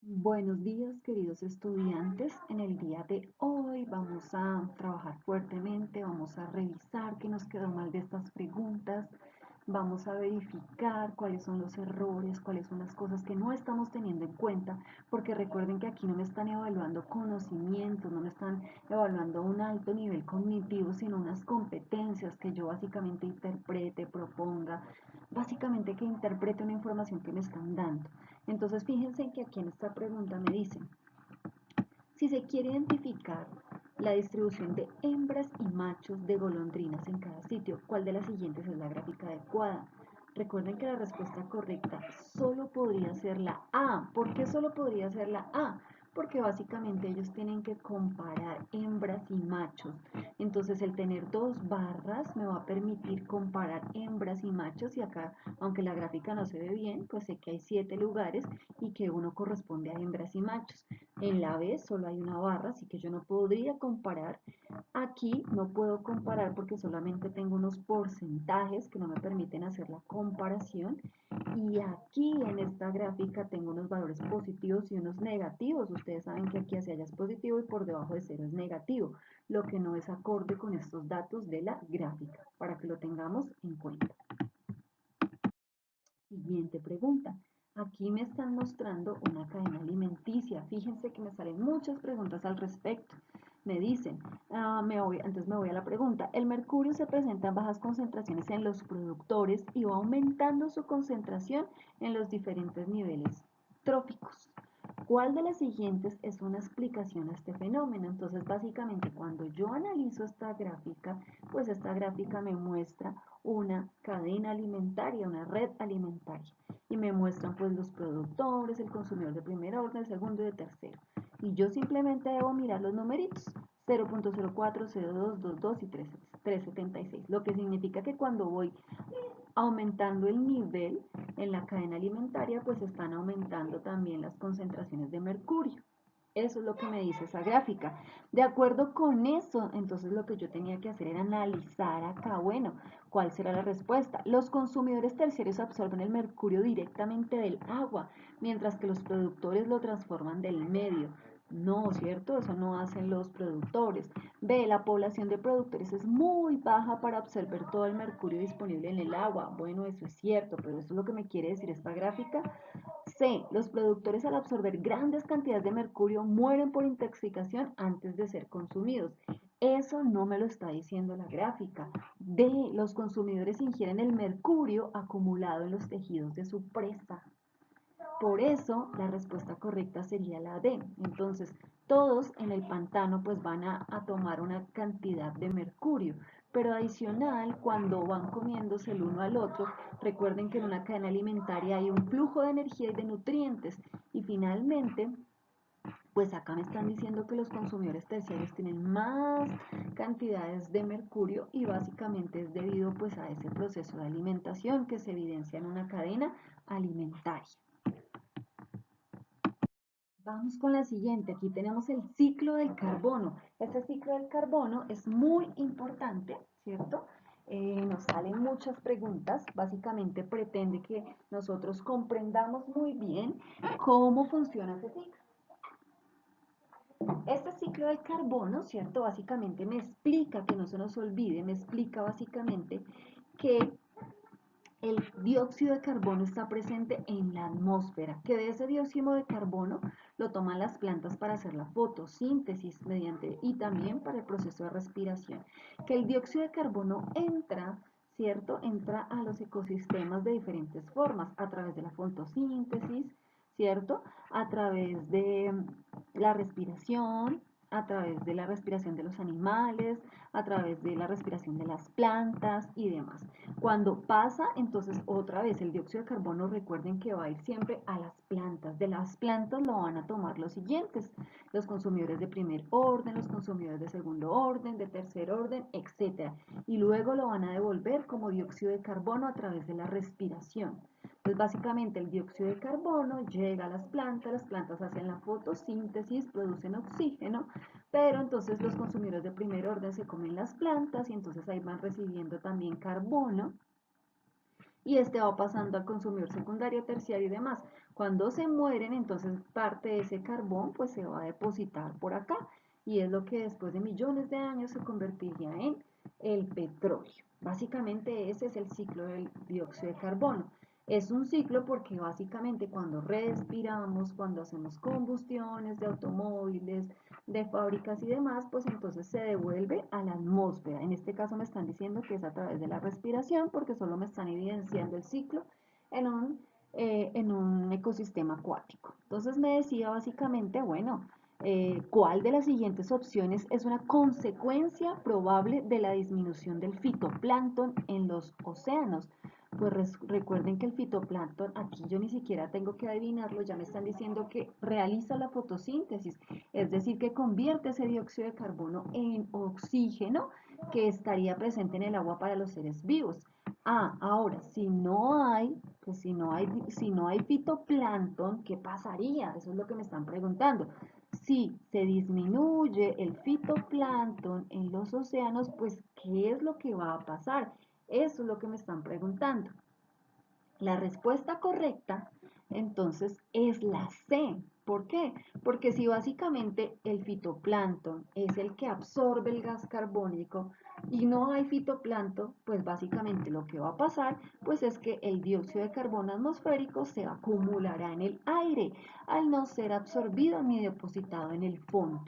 Buenos días, queridos estudiantes. En el día de hoy vamos a trabajar fuertemente, vamos a revisar qué nos quedó mal de estas preguntas, vamos a verificar cuáles son los errores, cuáles son las cosas que no estamos teniendo en cuenta, porque recuerden que aquí no me están evaluando conocimientos, no me están evaluando un alto nivel cognitivo, sino unas competencias que yo básicamente interprete, proponga, básicamente que interprete una información que me están dando. Entonces fíjense que aquí en esta pregunta me dicen, si se quiere identificar la distribución de hembras y machos de golondrinas en cada sitio, ¿cuál de las siguientes es la gráfica adecuada? Recuerden que la respuesta correcta solo podría ser la A. ¿Por qué solo podría ser la A? Porque básicamente ellos tienen que comparar hembras y machos. Entonces el tener dos barras me va a permitir comparar hembras y machos y acá, aunque la gráfica no se ve bien, pues sé que hay 7 lugares y que uno corresponde a hembras y machos. En la B solo hay una barra, así que yo no podría comparar. Aquí no puedo comparar porque solamente tengo unos porcentajes que no me permiten hacer la comparación. Y aquí en esta gráfica tengo unos valores positivos y unos negativos. Ustedes saben que aquí hacia allá es positivo y por debajo de cero es negativo, lo que no es acorde con estos datos de la gráfica, para que lo tengamos en cuenta. Siguiente pregunta. Aquí me están mostrando una cadena alimenticia. Fíjense que me salen muchas preguntas al respecto. Me dicen, entonces me voy a la pregunta. El mercurio se presenta en bajas concentraciones en los productores y va aumentando su concentración en los diferentes niveles tróficos. ¿Cuál de las siguientes es una explicación a este fenómeno? Entonces, básicamente, cuando yo analizo esta gráfica, pues esta gráfica me muestra una cadena alimentaria, una red alimentaria. Y me muestran pues los productores, el consumidor de primer orden, el segundo y el tercero. Y yo simplemente debo mirar los numeritos. 0.04, 0.2, 2.2 y 3.76. Lo que significa que cuando voy aumentando el nivel en la cadena alimentaria, pues están aumentando también las concentraciones de mercurio. Eso es lo que me dice esa gráfica. De acuerdo con eso, entonces lo que yo tenía que hacer era analizar acá, bueno, ¿cuál será la respuesta? Los consumidores terciarios absorben el mercurio directamente del agua, mientras que los productores lo transforman del medio. No, ¿cierto? Eso no hacen los productores. B, la población de productores es muy baja para absorber todo el mercurio disponible en el agua. Bueno, eso es cierto, pero eso es lo que me quiere decir esta gráfica. C, los productores al absorber grandes cantidades de mercurio mueren por intoxicación antes de ser consumidos. Eso no me lo está diciendo la gráfica. D, los consumidores ingieren el mercurio acumulado en los tejidos de su presa. Por eso la respuesta correcta sería la D. Entonces, todos en el pantano pues van a tomar una cantidad de mercurio, pero adicional cuando van comiéndose el uno al otro, recuerden que en una cadena alimentaria hay un flujo de energía y de nutrientes y finalmente pues acá me están diciendo que los consumidores terciarios tienen más cantidades de mercurio y básicamente es debido pues a ese proceso de alimentación que se evidencia en una cadena alimentaria. Vamos con la siguiente. Aquí tenemos el ciclo del carbono. Este ciclo del carbono es muy importante, ¿cierto? Nos salen muchas preguntas. Básicamente pretende que nosotros comprendamos muy bien cómo funciona ese ciclo. Este ciclo del carbono, ¿cierto? Básicamente me explica, que no se nos olvide, me explica básicamente que el dióxido de carbono está presente en la atmósfera, que de ese dióxido de carbono lo toman las plantas para hacer la fotosíntesis y también para el proceso de respiración. Que el dióxido de carbono entra, ¿cierto? Entra a los ecosistemas de diferentes formas, a través de la fotosíntesis, ¿cierto? A través de la respiración, a través de la respiración de los animales, a través de la respiración de las plantas y demás. Cuando pasa, entonces otra vez el dióxido de carbono, recuerden que va a ir siempre a las plantas. De las plantas lo van a tomar los siguientes: los consumidores de primer orden, los consumidores de segundo orden, de tercer orden, etc. Y luego lo van a devolver como dióxido de carbono a través de la respiración. Entonces, básicamente el dióxido de carbono llega a las plantas hacen la fotosíntesis, producen oxígeno, pero entonces los consumidores de primer orden se comen las plantas y entonces ahí van recibiendo también carbono y este va pasando al consumidor secundario, terciario y demás. Cuando se mueren, entonces parte de ese carbón pues se va a depositar por acá y es lo que después de millones de años se convertiría en el petróleo. Básicamente ese es el ciclo del dióxido de carbono. Es un ciclo porque básicamente cuando respiramos, cuando hacemos combustiones de automóviles, de fábricas y demás, pues entonces se devuelve a la atmósfera. En este caso me están diciendo que es a través de la respiración porque solo me están evidenciando el ciclo en un ecosistema acuático. Entonces me decía básicamente, bueno, ¿cuál de las siguientes opciones es una consecuencia probable de la disminución del fitoplancton en los océanos? Pues recuerden que el fitoplancton, aquí yo ni siquiera tengo que adivinarlo, ya me están diciendo que realiza la fotosíntesis, es decir, que convierte ese dióxido de carbono en oxígeno que estaría presente en el agua para los seres vivos. Ahora, si no hay fitoplancton, ¿qué pasaría? Eso es lo que me están preguntando. Si se disminuye el fitoplancton en los océanos, pues ¿qué es lo que va a pasar? Eso es lo que me están preguntando. La respuesta correcta, entonces, es la C. ¿Por qué? Porque si básicamente el fitoplancton es el que absorbe el gas carbónico y no hay fitoplancton, pues básicamente lo que va a pasar, pues es que el dióxido de carbono atmosférico se acumulará en el aire al no ser absorbido ni depositado en el fondo.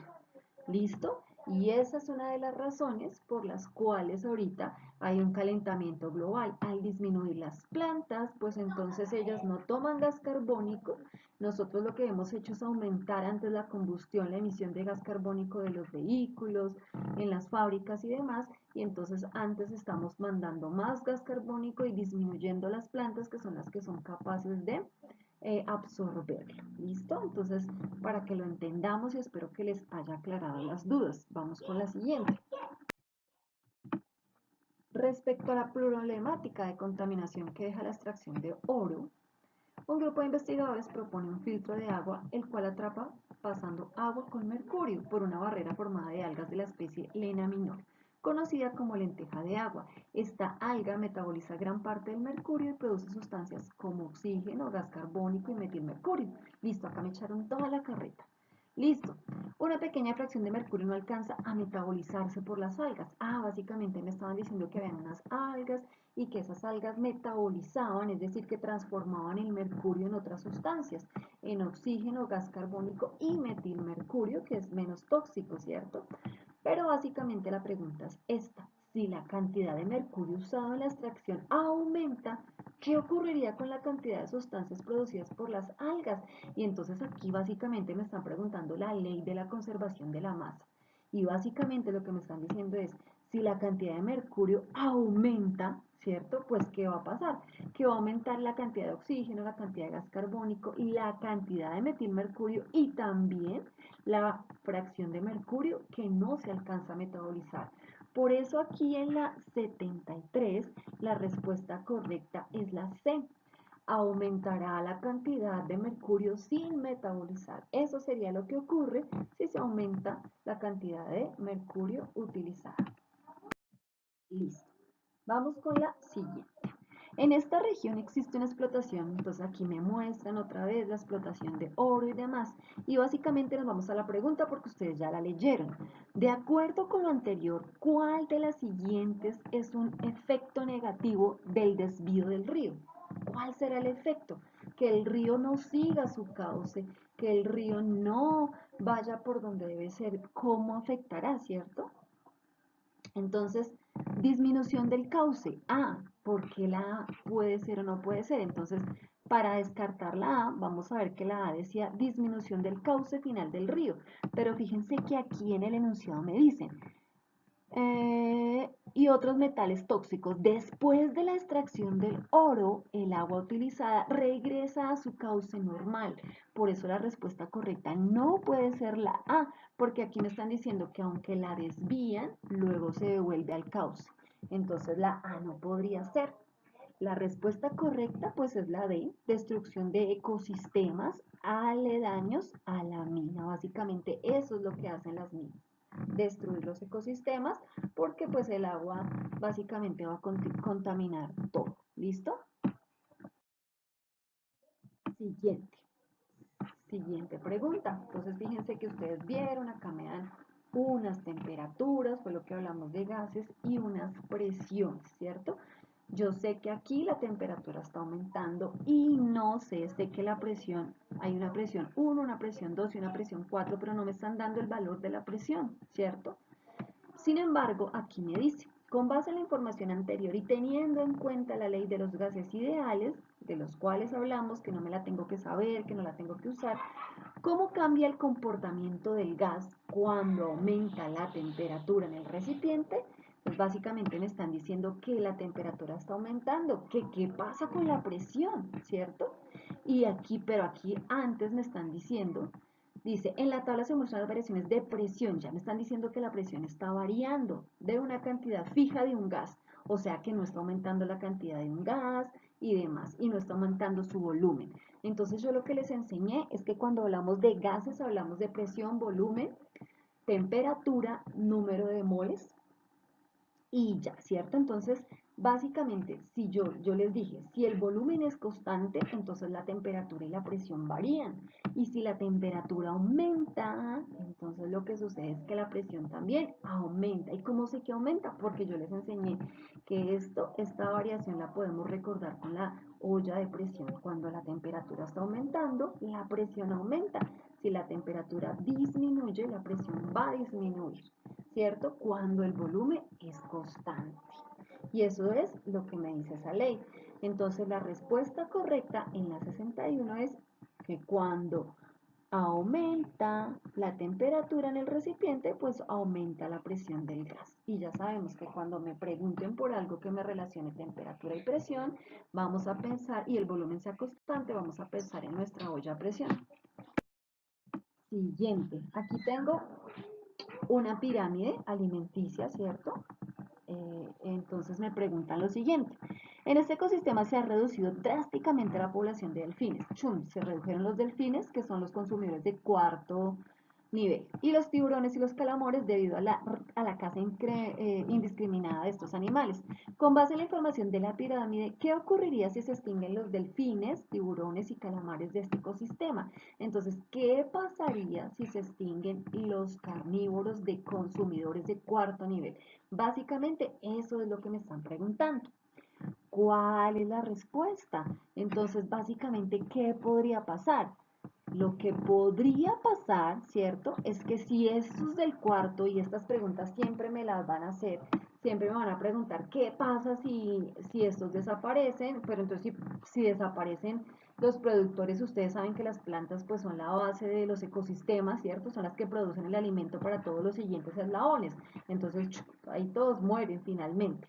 ¿Listo? Y esa es una de las razones por las cuales ahorita hay un calentamiento global. Al disminuir las plantas, pues entonces ellas no toman gas carbónico. Nosotros lo que hemos hecho es aumentar antes la combustión, la emisión de gas carbónico de los vehículos, en las fábricas y demás. Y entonces antes estamos mandando más gas carbónico y disminuyendo las plantas que son las que son capaces de absorberlo. ¿Listo? Entonces, para que lo entendamos y espero que les haya aclarado las dudas. Vamos con la siguiente. Respecto a la problemática de contaminación que deja la extracción de oro, un grupo de investigadores propone un filtro de agua el cual atrapa pasando agua con mercurio por una barrera formada de algas de la especie Lena minor, conocida como lenteja de agua. Esta alga metaboliza gran parte del mercurio y produce sustancias como oxígeno, gas carbónico y metilmercurio. Listo, acá me echaron toda la carreta. Listo. Una pequeña fracción de mercurio no alcanza a metabolizarse por las algas. Básicamente me estaban diciendo que habían unas algas y que esas algas metabolizaban, es decir, que transformaban el mercurio en otras sustancias, en oxígeno, gas carbónico y metilmercurio, que es menos tóxico, ¿cierto? Pero básicamente la pregunta es esta. Si la cantidad de mercurio usado en la extracción aumenta, ¿qué ocurriría con la cantidad de sustancias producidas por las algas? Y entonces aquí básicamente me están preguntando la ley de la conservación de la masa. Y básicamente lo que me están diciendo es, si la cantidad de mercurio aumenta, ¿cierto? Pues ¿qué va a pasar? Que va a aumentar la cantidad de oxígeno, la cantidad de gas carbónico y la cantidad de metilmercurio y también la fracción de mercurio que no se alcanza a metabolizar. Por eso aquí en la 73 la respuesta correcta es la C. Aumentará la cantidad de mercurio sin metabolizar. Eso sería lo que ocurre si se aumenta la cantidad de mercurio utilizada. Listo. Vamos con la siguiente. En esta región existe una explotación, entonces aquí me muestran otra vez la explotación de oro y demás. Y básicamente nos vamos a la pregunta porque ustedes ya la leyeron. De acuerdo con lo anterior, ¿cuál de las siguientes es un efecto negativo del desvío del río? ¿Cuál será el efecto? Que el río no siga su cauce, que el río no vaya por donde debe ser. ¿Cómo afectará, cierto? Entonces, disminución del cauce. ¿Por qué la A puede ser o no puede ser? Entonces, para descartar la A, vamos a ver que la A decía disminución del cauce final del río. Pero fíjense que aquí en el enunciado me dicen, y otros metales tóxicos. Después de la extracción del oro, el agua utilizada regresa a su cauce normal. Por eso la respuesta correcta no puede ser la A, porque aquí me están diciendo que aunque la desvían, luego se devuelve al cauce. Entonces la A no podría ser. La respuesta correcta pues es la D, destrucción de ecosistemas aledaños a la mina. Básicamente eso es lo que hacen las minas, destruir los ecosistemas porque pues el agua básicamente va a contaminar todo. ¿Listo? Siguiente. Siguiente pregunta. Entonces fíjense que ustedes vieron, acá me dan unas temperaturas, fue lo que hablamos de gases, y unas presiones, ¿cierto? Yo sé que aquí la temperatura está aumentando y no sé que la presión, hay una presión 1, una presión 2 y una presión 4, pero no me están dando el valor de la presión, ¿cierto? Sin embargo, aquí me dice, con base en la información anterior y teniendo en cuenta la ley de los gases ideales, de los cuales hablamos, que no me la tengo que saber, que no la tengo que usar, ¿cómo cambia el comportamiento del gas cuando aumenta la temperatura en el recipiente? Pues básicamente me están diciendo que la temperatura está aumentando, que qué pasa con la presión, ¿cierto? Y aquí, pero aquí antes me están diciendo, dice, en la tabla se muestran las variaciones de presión, ya me están diciendo que la presión está variando de una cantidad fija de un gas, o sea que no está aumentando la cantidad de un gas y demás, y no está aumentando su volumen. Entonces yo lo que les enseñé es que cuando hablamos de gases hablamos de presión, volumen, temperatura, número de moles y ya, ¿cierto? Entonces, básicamente, si yo les dije, si el volumen es constante, entonces la temperatura y la presión varían. Y si la temperatura aumenta, entonces lo que sucede es que la presión también aumenta. ¿Y cómo sé que aumenta? Porque yo les enseñé que esta variación la podemos recordar con la olla de presión. Cuando la temperatura está aumentando, la presión aumenta. Si la temperatura disminuye, la presión va a disminuir. ¿Cierto? Cuando el volumen es constante. Y eso es lo que me dice esa ley. Entonces la respuesta correcta en la 61 es que cuando aumenta la temperatura en el recipiente, pues aumenta la presión del gas. Y ya sabemos que cuando me pregunten por algo que me relacione temperatura y presión, vamos a pensar, y el volumen sea constante, vamos a pensar en nuestra olla a presión. Siguiente, aquí tengo una pirámide alimenticia, ¿cierto? Entonces me preguntan lo siguiente. En este ecosistema se ha reducido drásticamente la población de delfines. ¡Chum! Se redujeron los delfines, que son los consumidores de cuarto nivel, y los tiburones y los calamares debido a la caza indiscriminada de estos animales. Con base en la información de la pirámide, ¿qué ocurriría si se extinguen los delfines, tiburones y calamares de este ecosistema? Entonces, ¿qué pasaría si se extinguen los carnívoros de consumidores de cuarto nivel? Básicamente, eso es lo que me están preguntando. ¿Cuál es la respuesta? Entonces, básicamente, ¿qué podría pasar? Lo que podría pasar, ¿cierto? Es que si estos del cuarto, y estas preguntas siempre me las van a hacer, siempre me van a preguntar qué pasa si estos desaparecen, pero entonces si desaparecen los productores, ustedes saben que las plantas pues son la base de los ecosistemas, ¿cierto? Son las que producen el alimento para todos los siguientes eslabones. Entonces, ahí todos mueren finalmente.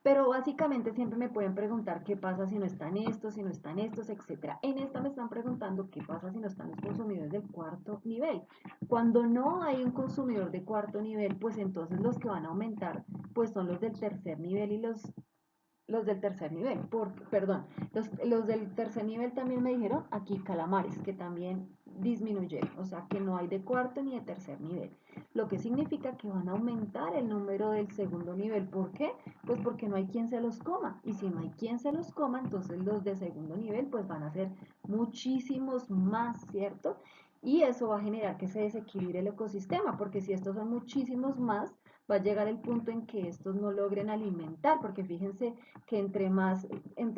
Pero básicamente siempre me pueden preguntar qué pasa si no están estos, si no están estos, etc. En esta me están preguntando qué pasa si no están los consumidores del cuarto nivel. Cuando no hay un consumidor de cuarto nivel, pues entonces los que van a aumentar pues son los del tercer nivel y los del tercer nivel, perdón, los del tercer nivel también me dijeron aquí calamares, que también disminuyeron, o sea que no hay de cuarto ni de tercer nivel, lo que significa que van a aumentar el número del segundo nivel. ¿Por qué? Pues porque no hay quien se los coma, y si no hay quien se los coma, entonces los de segundo nivel pues van a ser muchísimos más, ¿cierto? Y eso va a generar que se desequilibre el ecosistema, porque si estos son muchísimos más, va a llegar el punto en que estos no logren alimentar, porque fíjense que entre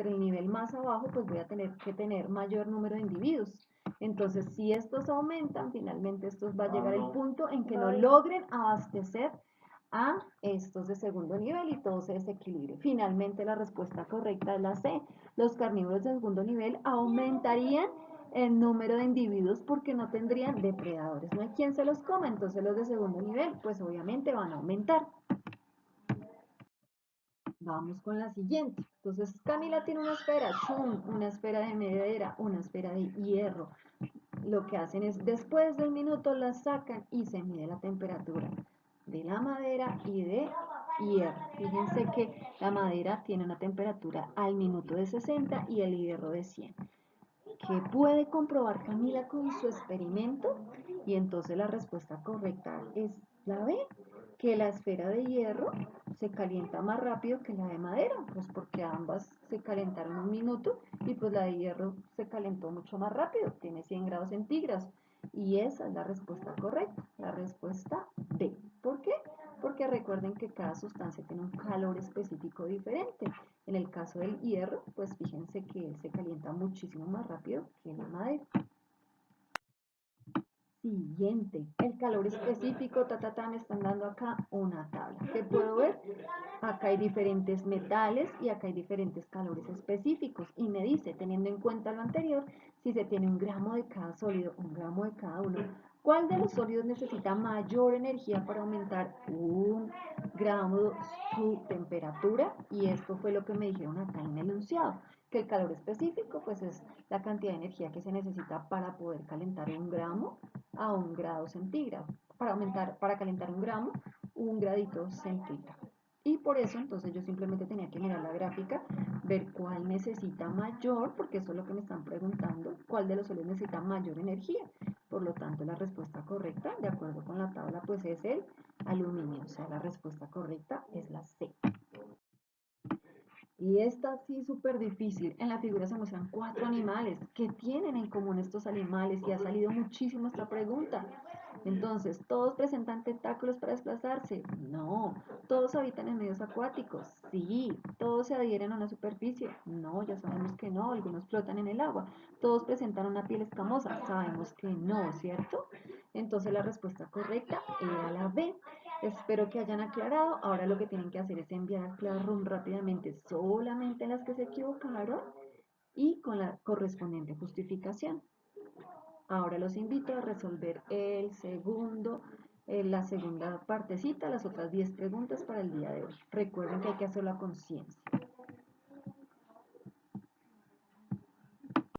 el nivel más abajo, pues voy a tener que tener mayor número de individuos. Entonces, si estos aumentan, finalmente estos va a llegar el punto en que no logren abastecer a estos de segundo nivel y todo se desequilibre. Finalmente, la respuesta correcta es la C. Los carnívoros de segundo nivel aumentarían el número de individuos porque no tendrían depredadores. No hay quien se los coma, entonces los de segundo nivel, pues obviamente van a aumentar. Vamos con la siguiente. Entonces, Camila tiene una esfera, una esfera de madera, una esfera de hierro. Lo que hacen es, después de un minuto, la sacan y se mide la temperatura de la madera y de hierro. Fíjense que la madera tiene una temperatura al minuto de 60 y el hierro de 100. ¿Qué puede comprobar Camila con su experimento? Y entonces la respuesta correcta es la B, que la esfera de hierro se calienta más rápido que la de madera, pues porque ambas se calentaron un minuto y pues la de hierro se calentó mucho más rápido, tiene 100 grados centígrados. Y esa es la respuesta correcta, la respuesta D. ¿Por qué? Porque recuerden que cada sustancia tiene un calor específico diferente. En el caso del hierro, pues fíjense que él se calienta muchísimo más rápido que la madera. Siguiente, el calor específico, me están dando acá una tabla. ¿Qué puedo ver? Acá hay diferentes metales y acá hay diferentes calores específicos. Y me dice, teniendo en cuenta lo anterior, si se tiene 1 gramo de cada sólido, 1 gramo de cada uno, ¿cuál de los sólidos necesita mayor energía para aumentar 1 gramo su temperatura? Y esto fue lo que me dijeron acá en el enunciado, que el calor específico pues es la cantidad de energía que se necesita para poder calentar 1 gramo a 1 grado centígrado, para calentar 1 gramo, 1 gradito centígrado. Y por eso entonces yo simplemente tenía que mirar la gráfica, ver cuál necesita mayor, porque eso es lo que me están preguntando, cuál de los sólidos necesita mayor energía. Por lo tanto, la respuesta correcta, de acuerdo con la tabla, pues es el aluminio. O sea, la respuesta correcta es la C. Y esta sí súper difícil. En la figura se muestran 4 animales. ¿Qué tienen en común estos animales? Y ha salido muchísimo esta pregunta. Entonces, ¿todos presentan tentáculos para desplazarse? No. ¿Todos habitan en medios acuáticos? Sí. ¿Todos se adhieren a una superficie? No, ya sabemos que no. Algunos flotan en el agua. ¿Todos presentan una piel escamosa? Sabemos que no, ¿cierto? Entonces la respuesta correcta era la B. Espero que hayan aclarado. Ahora lo que tienen que hacer es enviar al Classroom rápidamente solamente las que se equivocaron y con la correspondiente justificación. Ahora los invito a resolver la segunda partecita, las otras 10 preguntas para el día de hoy. Recuerden que hay que hacerlo a conciencia.